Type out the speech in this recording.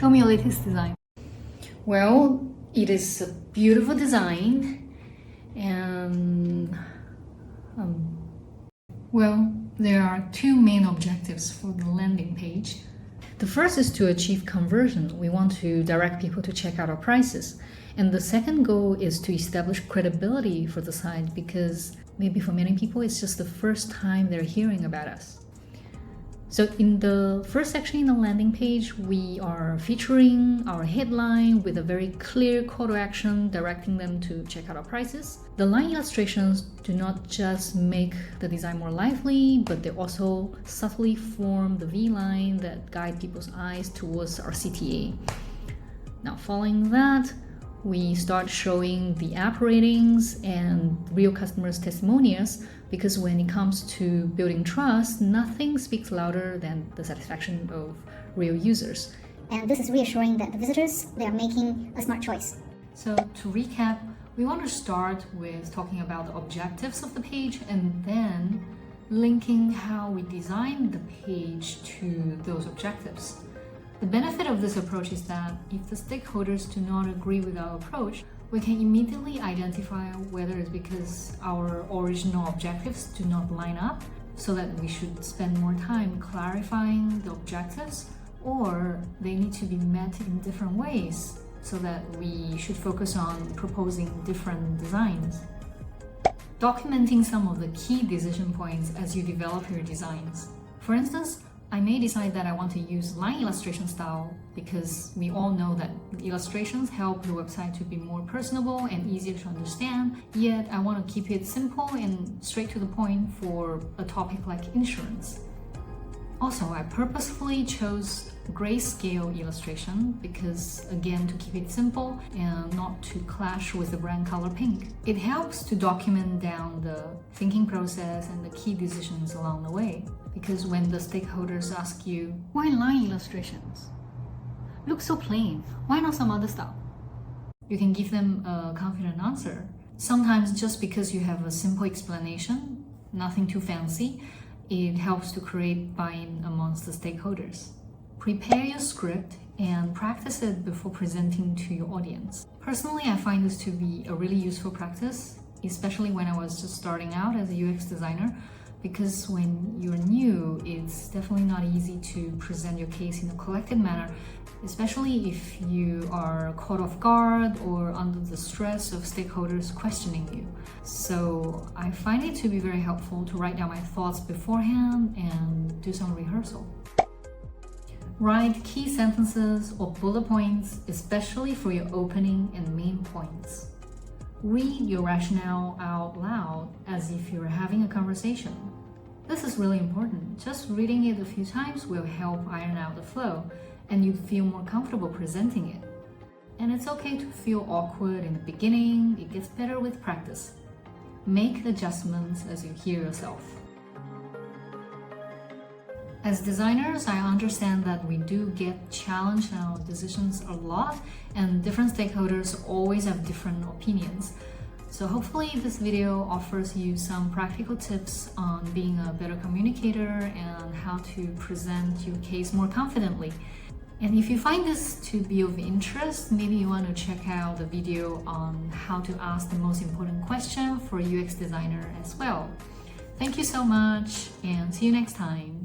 Show me your latest design. Well, it is a beautiful design, and well, there are two main objectives for the landing page. The first is to achieve conversion. We want to direct people to check out our prices. And the second goal is to establish credibility for the site, because maybe for many people it's just the first time they're hearing about us. So in the first section in the landing page, we are featuring our headline with a very clear call to action directing them to check out our prices. The line illustrations do not just make the design more lively, but they also subtly form the V-line that guide people's eyes towards our CTA. Now, following that, we start showing the app ratings and real customers' testimonials, because when it comes to building trust, nothing speaks louder than the satisfaction of real users. And this is reassuring that the visitors, they are making a smart choice. So to recap, we want to start with talking about the objectives of the page and then linking how we designed the page to those objectives. The benefit of this approach is that if the stakeholders do not agree with our approach, we can immediately identify whether it's because our original objectives do not line up, so that we should spend more time clarifying the objectives, or they need to be met in different ways, so that we should focus on proposing different designs. Documenting some of the key decision points as you develop your designs. For instance, I may decide that I want to use line illustration style because we all know that illustrations help the website to be more personable and easier to understand, yet I want to keep it simple and straight to the point for a topic like insurance. Also, I purposefully chose grayscale illustration because, again, to keep it simple and not to clash with the brand color pink. It helps to document down the thinking process and the key decisions along the way. Because when the stakeholders ask you, why line illustrations? Looks so plain, why not some other style? You can give them a confident answer. Sometimes just because you have a simple explanation, nothing too fancy, it helps to create buy-in amongst the stakeholders. Prepare your script and practice it before presenting to your audience. Personally, I find this to be a really useful practice, especially when I was just starting out as a UX designer, because when you're new, it's definitely not easy to present your case in a collected manner, especially if you are caught off guard or under the stress of stakeholders questioning you. So I find it to be very helpful to write down my thoughts beforehand and do some rehearsal. Write key sentences or bullet points, especially for your opening and main points. Read your rationale out loud as if you're having a conversation. This is really important. Just reading it a few times will help iron out the flow, and you feel more comfortable presenting it. And it's okay to feel awkward in the beginning. It gets better with practice. Make adjustments as you hear yourself. As designers, I understand that we do get challenged in our decisions a lot, and different stakeholders always have different opinions. So hopefully this video offers you some practical tips on being a better communicator and how to present your case more confidently. And if you find this to be of interest, maybe you want to check out the video on how to ask the most important question for a UX designer as well. Thank you so much, and see you next time.